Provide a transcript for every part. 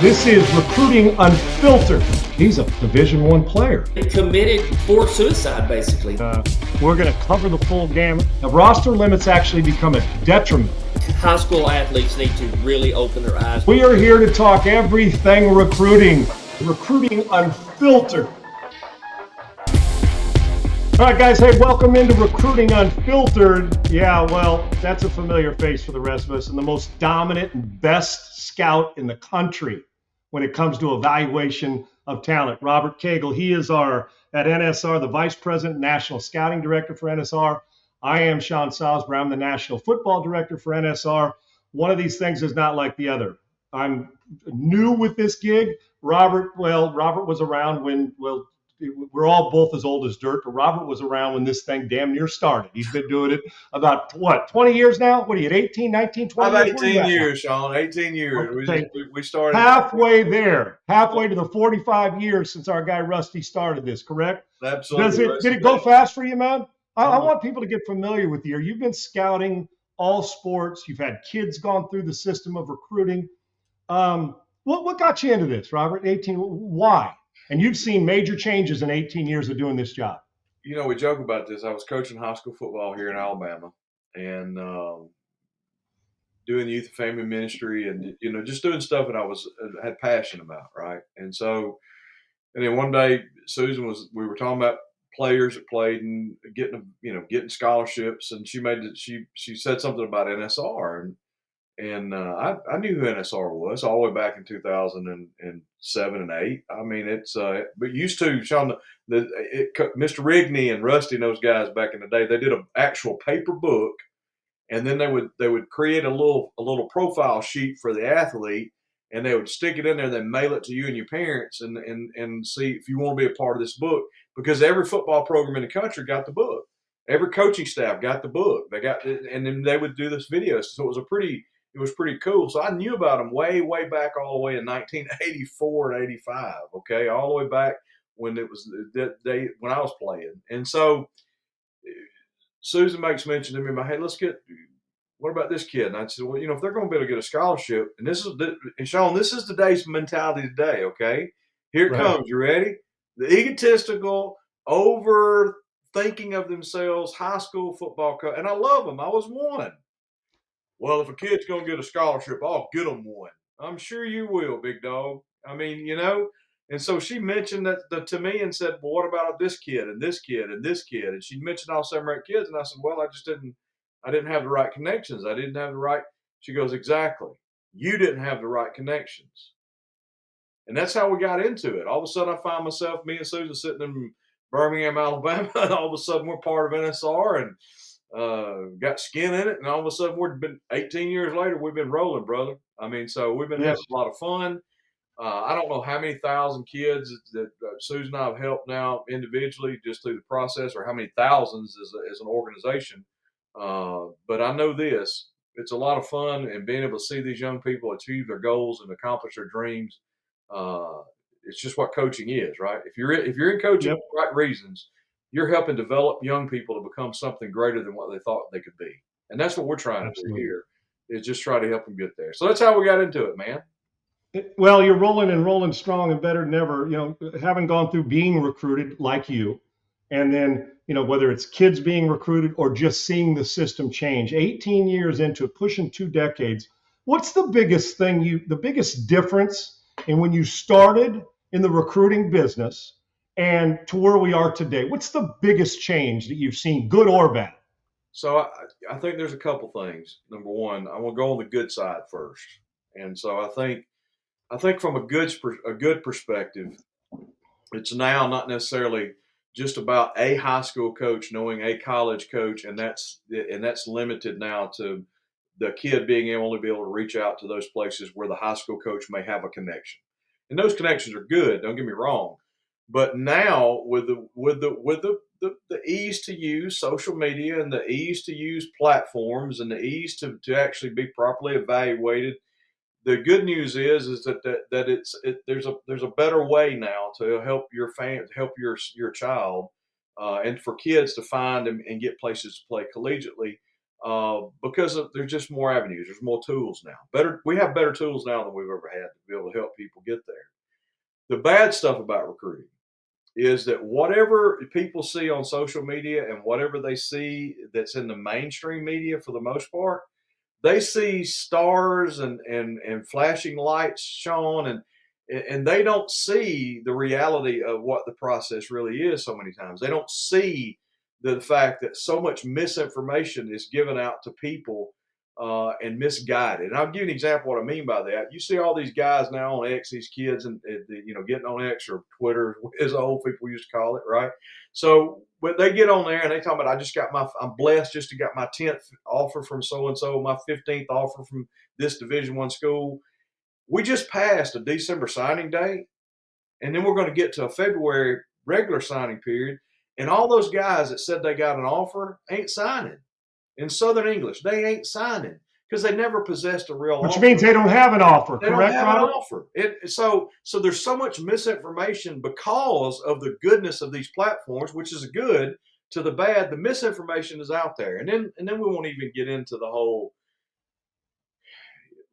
This is Recruiting Unfiltered. He's a Division I player. Committed for suicide, basically. We're going to cover the full gamut. Now, roster limits actually become a detriment. High school athletes need to really open their eyes. We are here to talk everything recruiting. Recruiting Unfiltered. All right, guys. Hey, welcome into Recruiting Unfiltered. Yeah, well, that's a familiar face for the rest of us, and the most dominant and best scout in the country when it comes to evaluation of talent, Robert Cagle. He is at NSR, the Vice President, National Scouting Director for NSR. I am Sean Salisbury. I'm the National Football Director for NSR. One of these things is not like the other. I'm new with this gig. Robert was around when, we're all both as old as dirt, but Robert was around when this thing damn near started. He's been doing it about, 20 years now? What are you at, 18, 19, 20 I'm years? 18 years, Sean. 18 years. Okay. We started. Halfway to the 45 years since our guy Rusty started this, correct? Absolutely. Did it go fast for you, man? I want people to get familiar with you. You've been scouting all sports. You've had kids gone through the system of recruiting. What got you into this, Robert? 18, why? And you've seen major changes in 18 years of doing this job. You know, we joke about this. I was coaching high school football here in Alabama and doing youth and family ministry and, just doing stuff that I had passion about, right? And then one day, we were talking about players that played and getting scholarships, and she said something about NSR, and I knew who NSR was all the way back in 2007 and 8. I mean, it's but used to, Sean, Mr. Rigney and Rusty and those guys back in the day, they did an actual paper book, and then they would create a little profile sheet for the athlete, and they would stick it in there and then mail it to you and your parents and see if you want to be a part of this book, because every football program in the country got the book. Every coaching staff got the book. And then they would do this video. So it was pretty cool. So I knew about them way back, all the way in 1984 and 85. Okay, all the way back when it was when I was playing. And so Susan makes mention to me, hey, what about this kid? And I said, well, if they're going to be able to get a scholarship, and Sean, this is today's mentality today. Okay, here it comes. You ready? The egotistical, overthinking of themselves, high school football coach, and I love them. I was one. Well, if a kid's going to get a scholarship, I'll get them one. I'm sure you will, big dog. I mean, And so she mentioned that to me and said, well, what about this kid and this kid and this kid? And she mentioned all 7 or 8 kids. And I said, well, I didn't have the right connections. I didn't have the right. She goes, exactly. You didn't have the right connections. And that's how we got into it. All of a sudden, I find myself, me and Susan, sitting in Birmingham, Alabama, and all of a sudden we're part of NSR and got skin in it, and all of a sudden we've been 18 years later, we've been rolling, brother. I mean, so we've been having a lot of fun. I don't know how many thousand kids that Susan and I have helped now individually just through the process, or how many thousands as an organization. But I know this: it's a lot of fun, and being able to see these young people achieve their goals and accomplish their dreams. It's just what coaching is, right? If you're in coaching for the right reasons, you're helping develop young people to become something greater than what they thought they could be. And that's what we're trying to do here, is just try to help them get there. So that's how we got into it, man. Well, you're rolling strong and better than ever, having gone through being recruited like you, and then, whether it's kids being recruited or just seeing the system change, 18 years into it, pushing 2 decades. What's the biggest difference in when you started in the recruiting business and to where we are today? What's the biggest change that you've seen, good or bad? So I think there's a couple things. Number one, I want to go on the good side first. And so I think from a good perspective, it's now not necessarily just about a high school coach knowing a college coach, and that's limited now to the kid being able to reach out to those places where the high school coach may have a connection. And those connections are good, don't get me wrong. But now with the ease to use social media and the ease to use platforms and the ease to actually be properly evaluated, the good news is that there's a better way now to help your child, and for kids to find and get places to play collegiately because there's just more avenues. There's more tools now. We have better tools now than we've ever had to be able to help people get there. The bad stuff about recruiting is that whatever people see on social media and whatever they see that's in the mainstream media for the most part, they see stars and flashing lights, Sean, and they don't see the reality of what the process really is so many times. They don't see the fact that so much misinformation is given out to people and misguided. And I'll give you an example of what I mean by that. You see all these guys now on X, these kids, and getting on X or Twitter, as old people used to call it, right? So when they get on there and they talk about, I'm blessed just to got my 10th offer from so and so, my 15th offer from this Division I school. We just passed a December signing day, and then we're going to get to a February regular signing period, and all those guys that said they got an offer ain't signing. In Southern English, they ain't signing because they never possessed a real Which offer. means they don't have an offer, They correct, don't have Robert? an offer. So there's so much misinformation because of the goodness of these platforms, which is good to the bad. The misinformation is out there, and then we won't even get into the whole.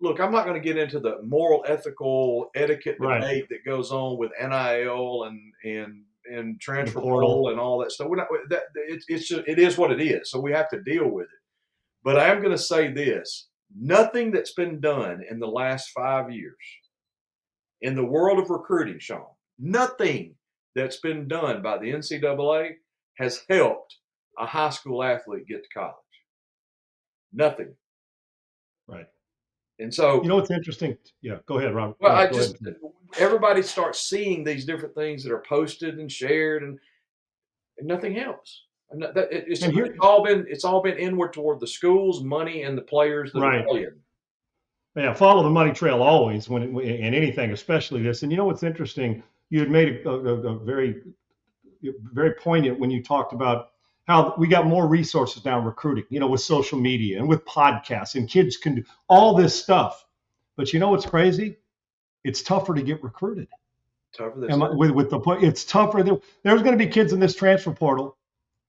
Look, I'm not going to get into the moral, ethical, etiquette debate that goes on with NIL and transfer portal and all that stuff. We're not, it is what it is. So we have to deal with it. But I am going to say this: nothing that's been done in the last 5 years in the world of recruiting, Sean, nothing that's been done by the NCAA has helped a high school athlete get to college. Nothing. Right. And so, what's interesting? Yeah, go ahead, Robert. Well, everybody starts seeing these different things that are posted and shared, and nothing helps. It's all been inward toward the schools, money, and the players that are playing. Yeah, follow the money trail always in anything, especially this. And what's interesting? You had made a very, very poignant when you talked about how we got more resources now in recruiting, with social media and with podcasts, and kids can do all this stuff. But what's crazy? It's tougher to get recruited. It's tougher. There's going to be kids in this transfer portal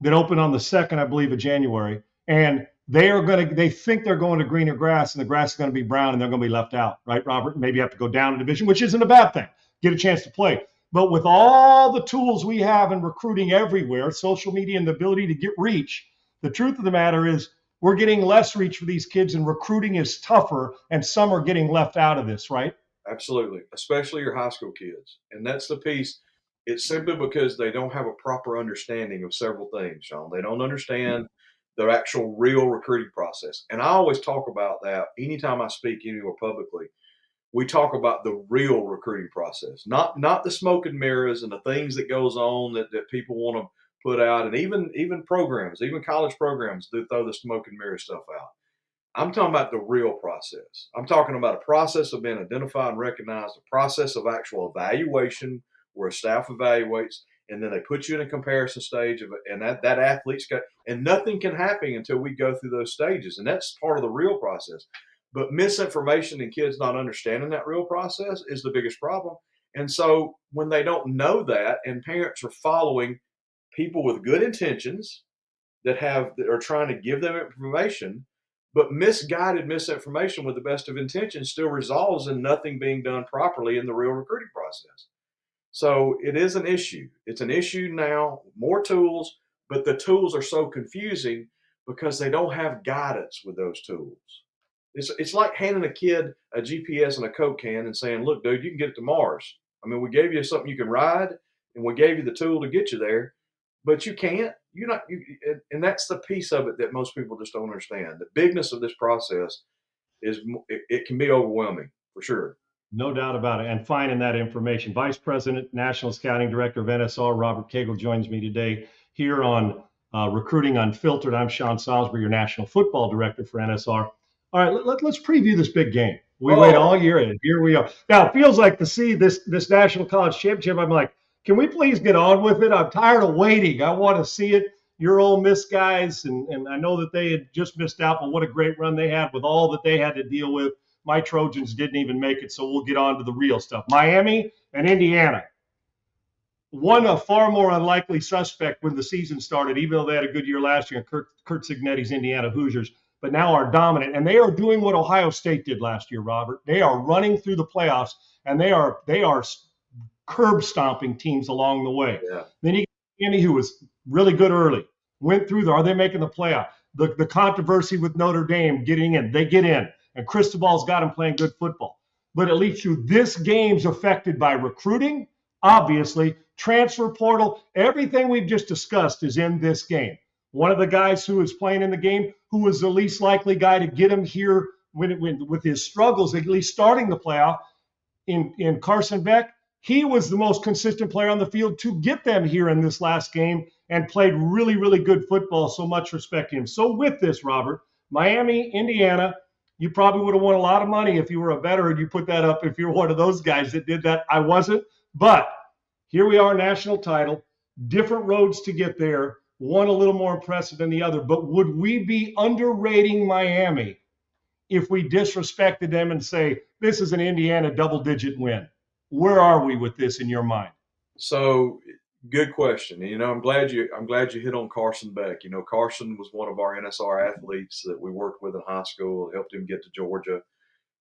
that open on the 2nd, I believe, of January, and they think they're going to greener grass, and the grass is going to be brown, and they're going to be left out, right, Robert? Maybe you have to go down a division, which isn't a bad thing. Get a chance to play. But with all the tools we have in recruiting everywhere, social media and the ability to get reach, the truth of the matter is we're getting less reach for these kids, and recruiting is tougher, and some are getting left out of this, right? Absolutely, especially your high school kids. And that's the piece. It's simply because they don't have a proper understanding of several things, Sean. They don't understand the actual real recruiting process. And I always talk about that anytime I speak anywhere publicly. We talk about the real recruiting process, not the smoke and mirrors and the things that goes on that people want to put out, and even programs, even college programs do throw the smoke and mirror stuff out. I'm talking about the real process. I'm talking about a process of being identified and recognized, a process of actual evaluation where a staff evaluates, and then they put you in a comparison stage and that athlete's got, and nothing can happen until we go through those stages. And that's part of the real process. But misinformation and kids not understanding that real process is the biggest problem. And so when they don't know that, and parents are following people with good intentions that are trying to give them information, but misguided misinformation with the best of intentions still resolves in nothing being done properly in the real recruiting process. So it is an issue. It's an issue now, more tools, but the tools are so confusing because they don't have guidance with those tools. It's like handing a kid a GPS and a Coke can and saying, look, dude, you can get it to Mars. I mean, we gave you something you can ride, and we gave you the tool to get you there, but you can't. And that's the piece of it that most people just don't understand. The bigness of this process it can be overwhelming for sure. No doubt about it. And finding that information. Vice President, National Scouting Director of NSR, Robert Cagle, joins me today here on Recruiting Unfiltered. I'm Sean Salisbury, your National Football Director for NSR. All right, let's preview this big game. We wait all year, and here we are. Now, it feels like to see this National College Championship, I'm like, can we please get on with it? I'm tired of waiting. I want to see it. Your Ole Miss guys, and I know that they had just missed out, but what a great run they had with all that they had to deal with. My Trojans didn't even make it, so we'll get on to the real stuff. Miami and Indiana. One a far more unlikely suspect when the season started, even though they had a good year last year, Kurt Cignetti's Indiana Hoosiers. but now are dominant. And they are doing what Ohio State did last year, Robert. They are running through the playoffs, and they are curb stomping teams along the way. Yeah. Then you got Andy, who was really good early, went through there. Are they making the playoff? The controversy with Notre Dame getting in, they get in, and Cristobal's got them playing good football. But at least this game's affected by recruiting, obviously, transfer portal. Everything we've just discussed is in this game. One of the guys who is playing in the game, who was the least likely guy to get him here with his struggles, at least starting the playoff, in Carson Beck, he was the most consistent player on the field to get them here in this last game and played really, really good football. So much respect to him. So with this, Robert, Miami, Indiana, you probably would have won a lot of money if you were a bettor and you put that up if you're one of those guys that did that. I wasn't. But here we are, national title, different roads to get there, one a little more impressive than the other. But would we be underrating Miami if we disrespected them and say, this is an Indiana double-digit win? Where are we with this in your mind? So good question. I'm glad you hit on Carson Beck. Carson was one of our NSR athletes that we worked with in high school, helped him get to Georgia.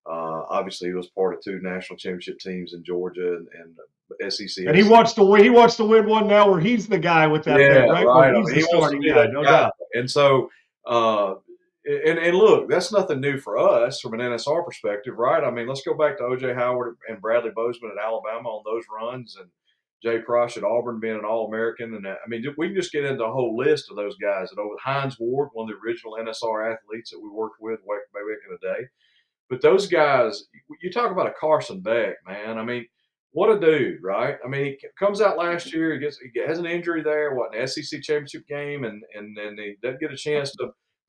Obviously, he was part of 2 national championship teams in Georgia and SEC. And he wants to win one now where he's the guy with that thing, right? Right. Where he's the starting guy, no doubt. And so, and look, that's nothing new for us from an NSR perspective, right? I mean, let's go back to O.J. Howard and Bradley Bozeman at Alabama on those runs, and Jay Prosh at Auburn being an All-American. And I mean, we can just get into a whole list of those guys. And over Hines Ward, one of the original NSR athletes that we worked with way back in the day. But those guys, you talk about a Carson Beck, man. I mean, what a dude, right? I mean, he comes out last year, he has an injury there, an SEC championship game, and he doesn't get a chance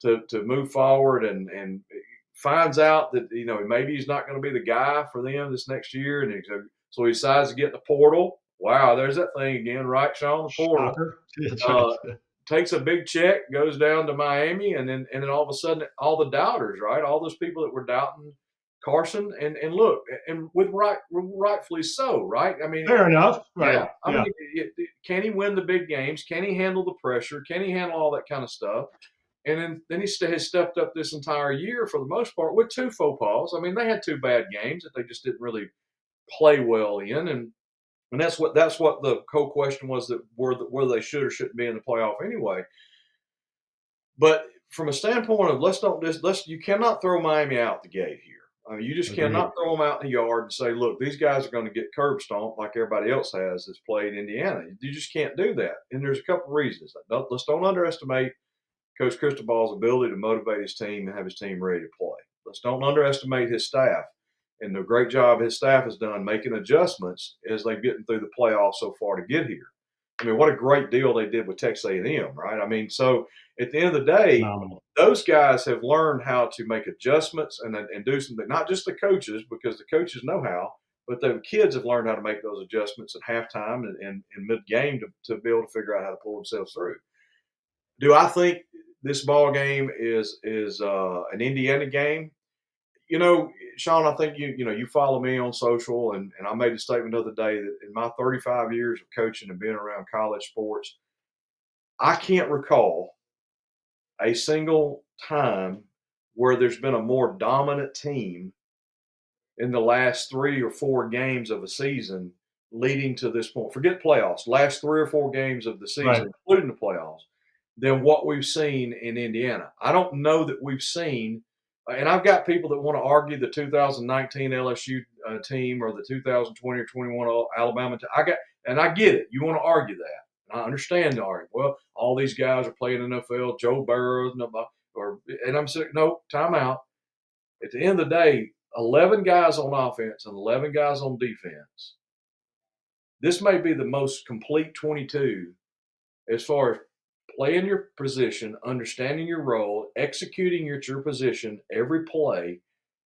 to move forward, and finds out that maybe he's not going to be the guy for them this next year, and so he decides to get in the portal. Wow, there's that thing again, right, Sean? The portal. Takes a big check, goes down to Miami, and then all of a sudden, all the doubters, right? All those people that were doubting Carson, and look, and rightfully so, right? I mean, fair enough, right? Yeah. I mean, can he win the big games? Can he handle the pressure? Can he handle all that kind of stuff? And then he has stepped up this entire year for the most part with 2 faux pas. I mean, they had 2 bad games that they just didn't really play well in, and that's what the whole question was, that whether they should or shouldn't be in the playoff anyway. But from a standpoint of you cannot throw Miami out the gate here. I mean, you just cannot throw them out in the yard and say, look, these guys are going to get curb stomped like everybody else has that's played Indiana. You just can't do that. And there's a couple of reasons. Let's don't underestimate Coach Cristobal's ability to motivate his team and have his team ready to play. Let's don't underestimate his staff and the great job his staff has done making adjustments as they've gotten through the playoffs so far to get here. I mean, what a great deal they did with Texas A&M, right? I mean, so at the end of the day, those guys have learned how to make adjustments and do something, not just the coaches, because the coaches know how, but the kids have learned how to make those adjustments at halftime and mid-game to be able to figure out how to pull themselves through. Do I think this ball game is an Indiana game? Sean, I think you follow me on social, and I made a statement the other day that in my 35 years of coaching and being around college sports, I can't recall a single time where there's been a more dominant team in the last 3 or 4 games of a season leading to this point. Forget playoffs, last 3 or 4 games of the season, right, including the playoffs, than what we've seen in Indiana. I don't know that we've seen. And I've got people that want to argue the 2019 LSU team or the 2020 or 21 Alabama team. I get it. You want to argue that. And I understand the argument. Well, all these guys are playing NFL. Joe Burrow, and I'm saying, no, time out. At the end of the day, 11 guys on offense and 11 guys on defense. This may be the most complete 22 as far as playing your position, understanding your role, executing your position every play,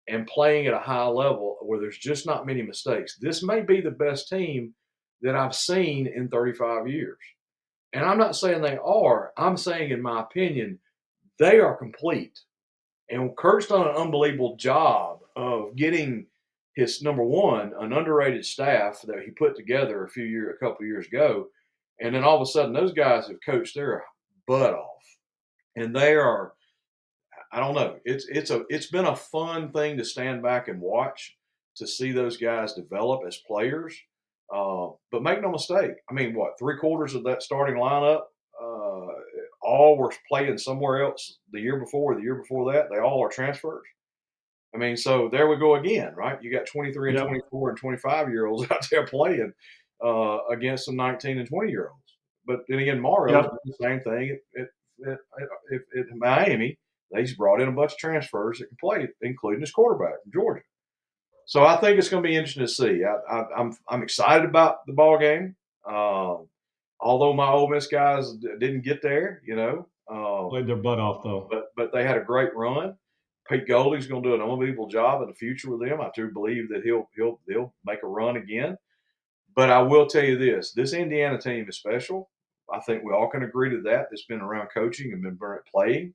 and playing at a high level where there's just not many mistakes. This may be the best team that I've seen in 35 years. And I'm not saying they are. I'm saying, in my opinion, they are complete. And Kurt's done an unbelievable job of getting his, number one, an underrated staff that he put together a couple of years ago. And then all of a sudden, those guys have coached their butt off. And they are I don't know. It's been a fun thing to stand back and watch to see those guys develop as players. But make no mistake, I mean, what, three-quarters of that starting lineup, all were playing somewhere else the year before, the year before that. They all are transfers. I mean, so there we go again, right? You got 23 and Yep. 24 and 25-year-olds out there playing against some 19 and 20-year-olds. But then again, Mario's Yep. doing the same thing at Miami. They just brought in a bunch of transfers that can play, including his quarterback from Georgia. So I think it's going to be interesting to see. I'm excited about the ball game. Although my Ole Miss guys didn't get there, Played their butt off though. but they had a great run. Pete Golding's going to do an unbelievable job in the future with them. I do believe that he'll make a run again. But I will tell you this Indiana team is special. I think we all can agree to that. That's been around coaching and been playing.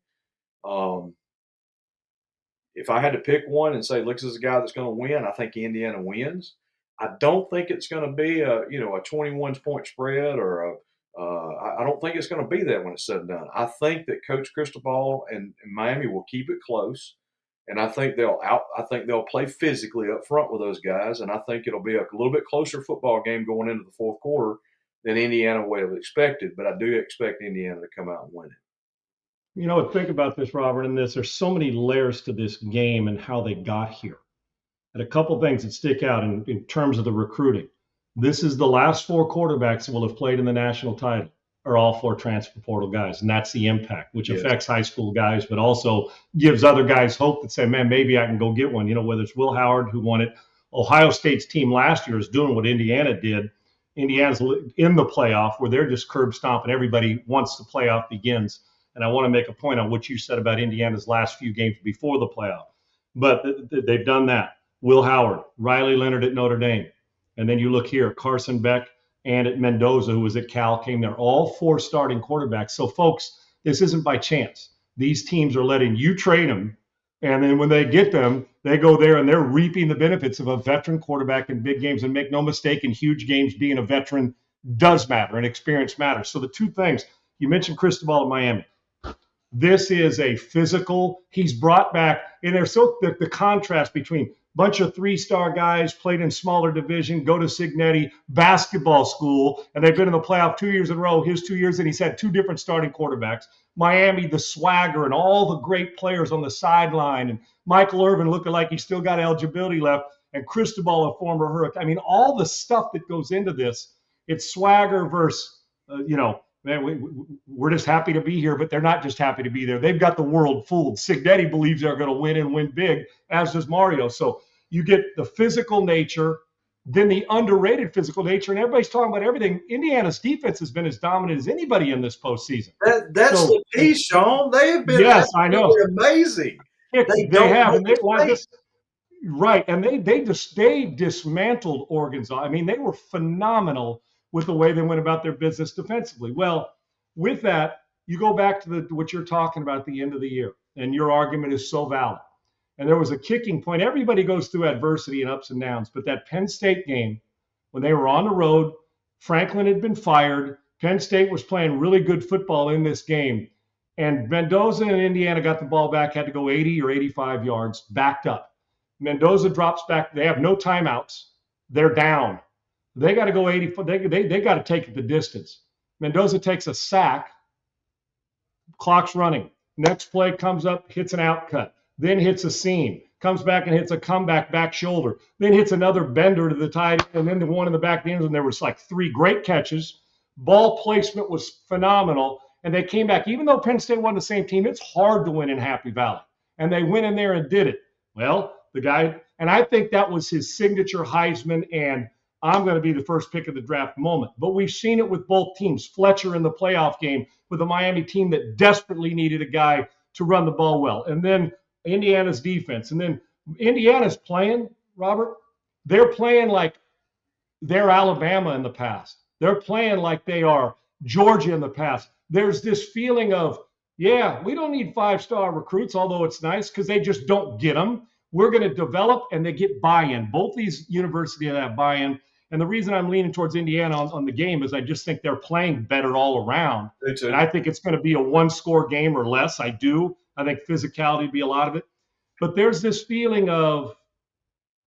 If I had to pick one and say, look, this is a guy that's going to win, I think Indiana wins. I don't think it's going to be a 21-point spread or I don't think it's going to be that when it's said and done. I think that Coach Cristobal and Miami will keep it close, and I think they'll play physically up front with those guys, and I think it'll be a little bit closer football game going into the fourth quarter than Indiana would have expected. But I do expect Indiana to come out and win it. Think about this, Robert, and there's so many layers to this game and how they got here. And a couple things that stick out in terms of the recruiting. This is the last four quarterbacks that will have played in the national title are all four transfer portal guys. And that's the impact, which affects high school guys, but also gives other guys hope that say, man, maybe I can go get one. Whether it's Will Howard, who won it. Ohio State's team last year is doing what Indiana did. Indiana's in the playoff where they're just curb stomping everybody once the playoff begins. And I want to make a point on what you said about Indiana's last few games before the playoff. But they've done that. Will Howard, Riley Leonard at Notre Dame. And then you look here, Carson Beck and at Mendoza, who was at Cal, came there. All four starting quarterbacks. So, folks, this isn't by chance. These teams are letting you train them. And then when they get them, they go there and they're reaping the benefits of a veteran quarterback in big games. And make no mistake, in huge games, being a veteran does matter and experience matters. So the two things, you mentioned Cristobal in Miami. This is a physical, he's brought back, and there's so the contrast between bunch of three-star guys played in smaller division, go to Signetti basketball school, and they've been in the playoff 2 years in a row. His 2 years, and he's had two different starting quarterbacks. Miami, the swagger and all the great players on the sideline, and Michael Irvin looking like he's still got eligibility left, and Cristobal, a former Hurricane. I mean, all the stuff that goes into this, it's swagger versus, man, we're just happy to be here, but they're not just happy to be there. They've got the world fooled. Signetti believes they're going to win and win big, as does Mario. So you get the physical nature, then the underrated physical nature, and everybody's talking about everything. Indiana's defense has been as dominant as anybody in this postseason. That's the piece, Sean. They have been I know. Amazing. They have. And right, and they dismantled Oregon's. I mean, they were phenomenal with the way they went about their business defensively. Well, with that, you go back to what you're talking about at the end of the year, and your argument is so valid. And there was a kicking point. Everybody goes through adversity and ups and downs, but that Penn State game, when they were on the road, Franklin had been fired. Penn State was playing really good football in this game, and Mendoza and Indiana got the ball back, had to go 80 or 85 yards, backed up. Mendoza drops back. They have no timeouts. They're down. They got to go 80. They got to take it the distance. Mendoza takes a sack. Clock's running. Next play comes up, hits an outcut, then hits a seam, comes back and hits a comeback back shoulder, then hits another bender to the tight end, and then the one in the back of the end zone. There was like three great catches. Ball placement was phenomenal, and they came back. Even though Penn State wasn't the same team, it's hard to win in Happy Valley, and they went in there and did it. Well, the guy, and I think that was his signature Heisman and I'm going to be the first pick of the draft moment. But we've seen it with both teams. Fletcher in the playoff game with a Miami team that desperately needed a guy to run the ball well. And then Indiana's defense. And then Indiana's playing, Robert, they're playing like they're Alabama in the past. They're playing like they are Georgia in the past. There's this feeling of, yeah, we don't need five-star recruits, although it's nice because they just don't get them. We're going to develop, and they get buy-in. Both these universities have buy-in. And the reason I'm leaning towards Indiana on the game is I just think they're playing better all around. And I think it's going to be a one-score game or less. I do. I think physicality would be a lot of it. But there's this feeling of,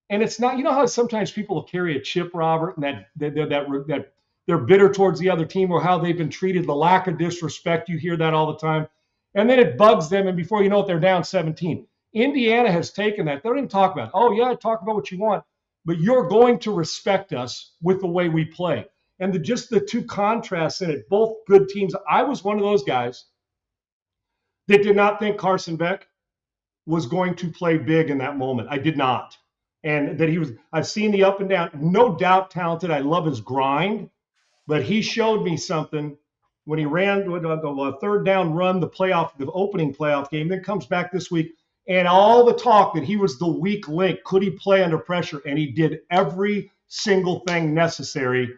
and it's not, you know how sometimes people will carry a chip, Robert, and that they're bitter towards the other team or how they've been treated, the lack of disrespect. You hear that all the time. And then it bugs them, and before you know it, they're down 17. Indiana has taken that. They don't even talk about it. Oh, yeah, talk about what you want, but you're going to respect us with the way we play. And just the two contrasts in it, both good teams. I was one of those guys that did not think Carson Beck was going to play big in that moment. I did not. And that I've seen the up and down, no doubt talented. I love his grind, but he showed me something when he ran the third down run, the opening playoff game, then comes back this week. And all the talk that he was the weak link, could he play under pressure? And he did every single thing necessary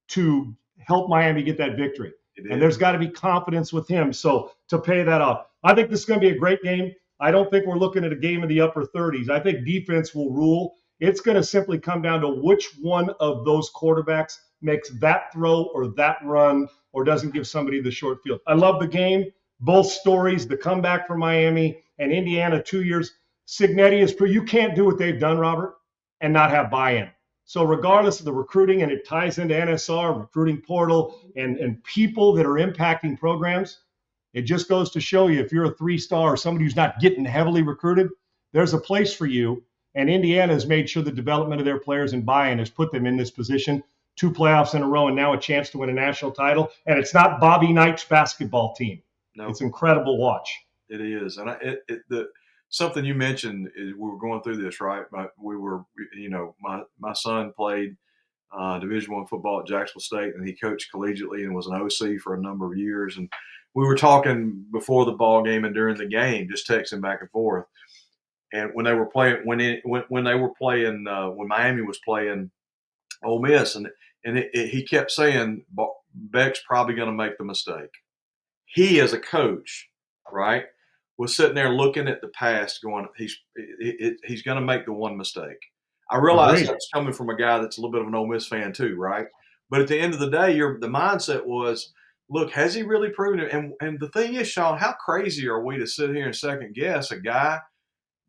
to help Miami get that victory. And there's got to be confidence with him. So to pay that off, I think this is going to be a great game. I don't think we're looking at a game in the upper 30s. I think defense will rule. It's going to simply come down to which one of those quarterbacks makes that throw or that run or doesn't give somebody the short field. I love the game. Both stories, the comeback for Miami and Indiana 2 years. Cignetti is you can't do what they've done, Robert, and not have buy-in. So regardless of the recruiting, and it ties into NSR, recruiting portal, and people that are impacting programs, it just goes to show you if you're a three-star or somebody who's not getting heavily recruited, there's a place for you. And Indiana has made sure the development of their players and buy-in has put them in this position. 2 playoffs in a row and now a chance to win a national title. And it's not Bobby Knight's basketball team. No. It's incredible watch. It is. And something you mentioned is we were going through this, right? My son played Division I football at Jacksonville State, and he coached collegiately and was an OC for a number of years. And we were talking before the ball game and during the game, just texting back and forth. And when they were playing, when Miami was playing Ole Miss, and he kept saying Beck's probably going to make the mistake. He, as a coach, right, was sitting there looking at the past, going, he's going to make the one mistake. I realize that's coming from a guy that's a little bit of an Ole Miss fan too, right? But at the end of the day, the mindset was, look, has he really proven it? And the thing is, Sean, how crazy are we to sit here and second guess a guy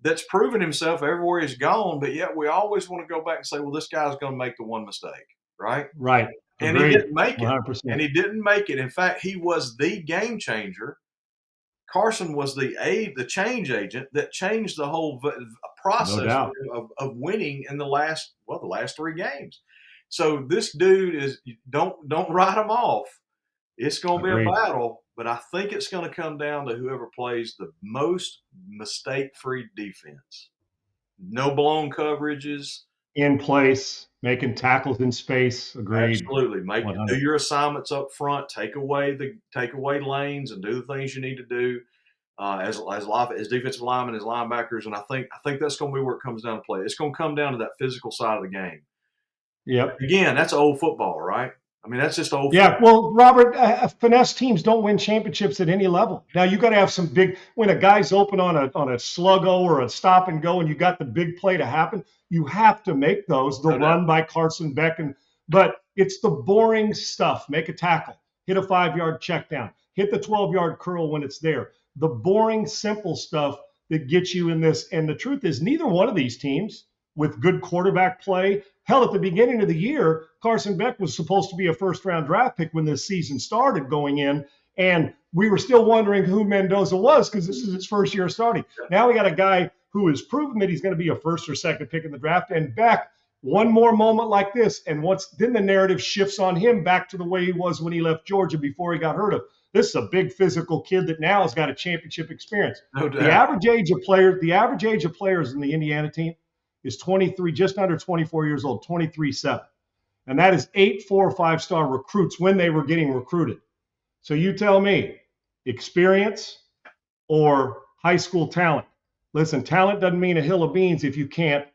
that's proven himself everywhere he's gone, but yet we always want to go back and say, well, this guy's going to make the one mistake, right? Right. And Agreed. He didn't make it. 100%. And he didn't make it. In fact, he was the game changer. Carson was the change agent that changed the whole process of winning in the last 3 games. So this dude is don't write him off. It's going to be a battle, but I think it's going to come down to whoever plays the most mistake-free defense. No blown coverages. In place, making tackles in space. Agreed. Absolutely. Do your assignments up front. Take away lanes and do the things you need to do as defensive linemen, as linebackers. And I think that's going to be where it comes down to play. It's going to come down to that physical side of the game. Yep. Again, that's old football, right? I mean, that's just old. Yeah, well, Robert, finesse teams don't win championships at any level. Now, you got to have some big – when a guy's open on a sluggo or a stop and go and you got the big play to happen, you have to make those, the run by Carson Beck. But it's the boring stuff. Make a tackle, hit a 5-yard check down, hit the 12-yard curl when it's there. The boring, simple stuff that gets you in this. And the truth is neither one of these teams with good quarterback play. Hell, at the beginning of the year, Carson Beck was supposed to be a first-round draft pick when this season started going in, and we were still wondering who Mendoza was because this is his first year starting. Now we got a guy who has proven that he's going to be a first or second pick in the draft, and Beck, one more moment like this, and then the narrative shifts on him back to the way he was when he left Georgia before he got hurt. This is a big physical kid that now has got a championship experience. No doubt. The average age of players in the Indiana team is 23, just under 24 years old, 23-7. And that is 8 4- or 5-star recruits when they were getting recruited. So you tell me, experience or high school talent? Listen, talent doesn't mean a hill of beans if you can't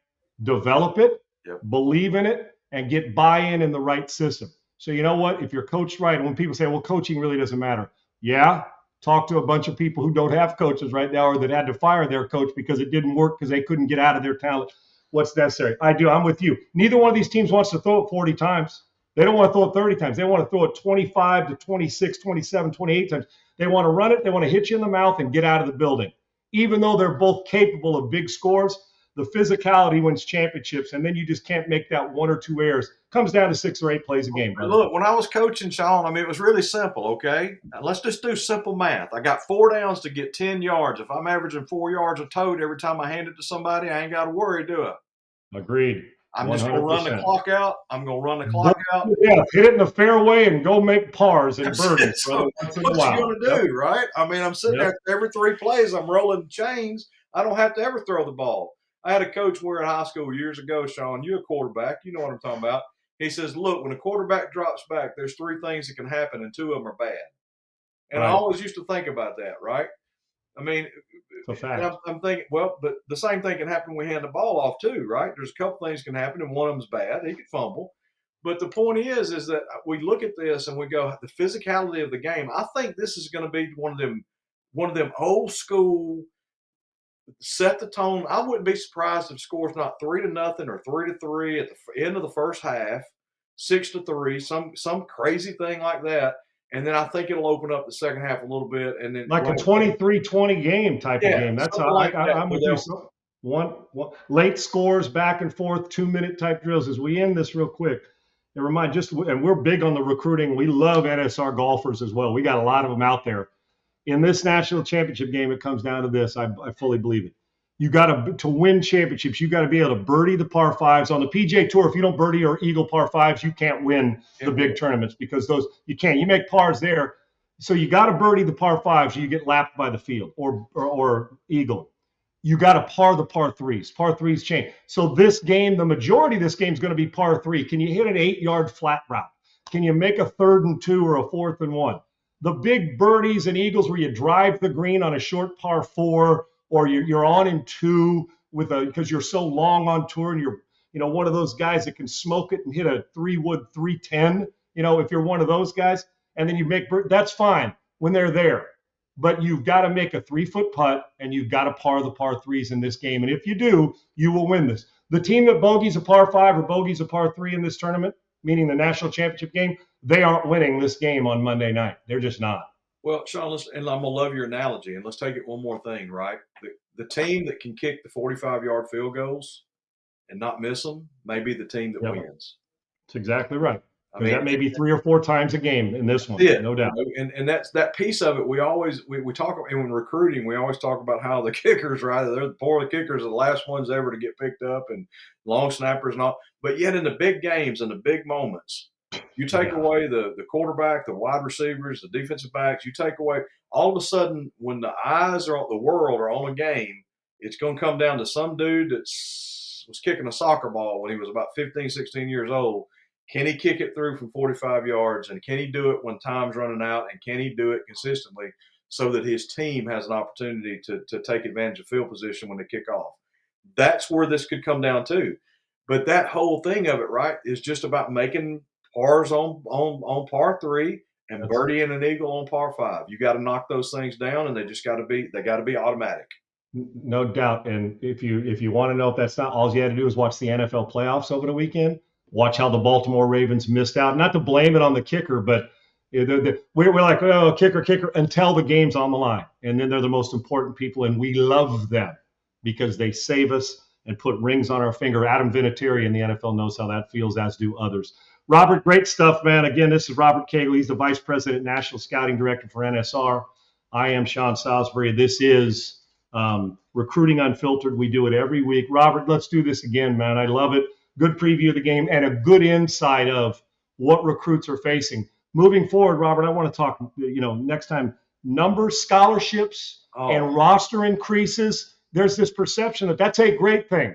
develop it, believe in it, and get buy-in in the right system. So you know what? If you're coached right, and when people say, well, coaching really doesn't matter. Yeah, talk to a bunch of people who don't have coaches right now or that had to fire their coach because it didn't work because they couldn't get out of their talent. What's necessary? I'm with you. Neither one of these teams wants to throw it 40 times. They don't want to throw it 30 times. They want to throw it 25 to 26, 27, 28 times. They want to run it. They want to hit you in the mouth and get out of the building. even though they're both capable of big scores, the physicality wins championships, and then you just can't make that one or two errors. Comes down to 6 or 8 plays a game, brother. Look, when I was coaching, Sean, I mean, it was really simple, okay? Now, let's just do simple math. I got 4 downs to get 10 yards. If I'm averaging 4 yards a tote every time I hand it to somebody, I ain't got to worry, do I? Agreed. I'm just going to run the clock out. I'm going to run the clock out. Yeah, hit it in the fairway and go make pars and birdies, brother. What you going to do, right? I mean, I'm sitting there every 3 plays. I'm rolling chains. I don't have to ever throw the ball. I had a coach where in high school years ago, Sean, you're a quarterback. You know what I'm talking about. He says, look, when a quarterback drops back, there's 3 things that can happen, and 2 of them are bad. And I always used to think about that, right? I mean, I'm thinking, well, but the same thing can happen when we hand the ball off too, right? There's a couple things can happen, and one of them's bad. He could fumble. But the point is that we look at this and we go, the physicality of the game. I think this is going to be one of them old school, set the tone. I wouldn't be surprised if score's not 3-0 or 3-3 at the end of the first half, 6-3, some crazy thing like that. And then I think it'll open up the second half a little bit, and then like a 23-20 game type of game. That's how I'm with you. So one late scores, back and forth, 2-minute type drills. As we end this real quick, and we're big on the recruiting. We love NSR golfers as well. We got a lot of them out there. In this national championship game, it comes down to this. I fully believe it. You got to win championships. You got to be able to birdie the par 5s on the PGA Tour. If you don't birdie or eagle par 5s, you can't win the big tournaments because those you can't. You make pars there, so you got to birdie the par 5s. Or you get lapped by the field or eagle. You got to par the par 3s. Par 3s change. So this game, the majority of this game is going to be par 3. Can you hit an 8-yard flat route? Can you make a 3rd and 2 or a 4th and 1? The big birdies and eagles where you drive the green on a short par 4. Or you're on in 2 because you're so long on tour and you're one of those guys that can smoke it and hit a 3-wood 310. If you're one of those guys, and then you make that's fine when they're there, but you've got to make a 3-foot putt and you've got to par the par 3s in this game. And if you do, you will win this. The team that bogeys a par 5 or bogeys a par 3 in this tournament, meaning the national championship game, they aren't winning this game on Monday night. They're just not. Well, Sean, and I'm going to love your analogy, and let's take it one more thing, right? The team that can kick the 45-yard field goals and not miss them may be the team that wins. That's exactly right. I mean, that may be 3 or 4 times a game in this one, no doubt. And that's that piece of it. We talk about, and when recruiting, we always talk about how the kickers, right? They're the kickers are the last ones ever to get picked up, and long snappers and all. But yet in the big games and the big moments, you take away the quarterback, the wide receivers, the defensive backs, you take away all of a sudden when the eyes are on the world are on a game, it's going to come down to some dude that was kicking a soccer ball when he was about 15, 16 years old. Can he kick it through from 45 yards, and can he do it when time's running out, and can he do it consistently so that his team has an opportunity to take advantage of field position when they kick off? That's where this could come down to. But that whole thing of it, right, is just about making pars on par 3 and birdieing an eagle on par 5. You got to knock those things down, and they got to be automatic. No doubt. And if you want to know if that's not all you had to do is watch the NFL playoffs over the weekend. Watch how the Baltimore Ravens missed out. Not to blame it on the kicker, but we're like, oh, kicker, until the game's on the line. And then they're the most important people, and we love them because they save us and put rings on our finger. Adam Vinatieri in the NFL knows how that feels, as do others. Robert, great stuff, man. Again, this is Robert Cagle. He's the Vice President, National Scouting Director for NSR. I am Sean Salisbury. This is Recruiting Unfiltered. We do it every week. Robert, let's do this again, man. I love it. Good preview of the game and a good insight of what recruits are facing. Moving forward, Robert, I want to talk, next time, numbers, scholarships, and roster increases. There's this perception that that's a great thing,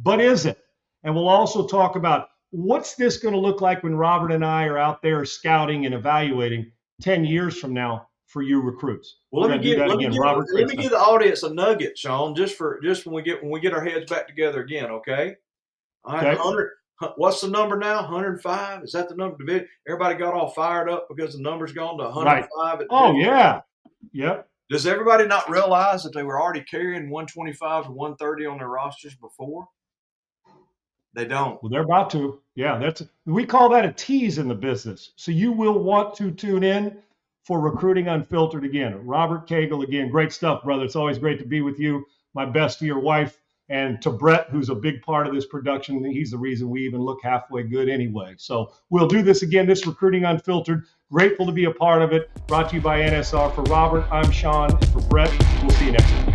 but is it? And we'll also talk about what's this going to look like when Robert and I are out there scouting and evaluating 10 years from now for you recruits. Well, let me give the audience a nugget, Sean, just when we get our heads back together again, okay? All right, 100. What's the number now? 105? Is that the number? Everybody got all fired up because the number's gone to 105. Right. Oh, yeah. Yep. Does everybody not realize that they were already carrying 125 to 130 on their rosters before? They don't. Well, they're about to. Yeah, we call that a tease in the business. So you will want to tune in for Recruiting Unfiltered again. Robert Cagle again. Great stuff, brother. It's always great to be with you. My best to your wife. And to Brett, who's a big part of this production. He's the reason we even look halfway good anyway. So we'll do this again, this Recruiting Unfiltered. Grateful to be a part of it. Brought to you by NSR. For Robert, I'm Sean. And for Brett, we'll see you next time.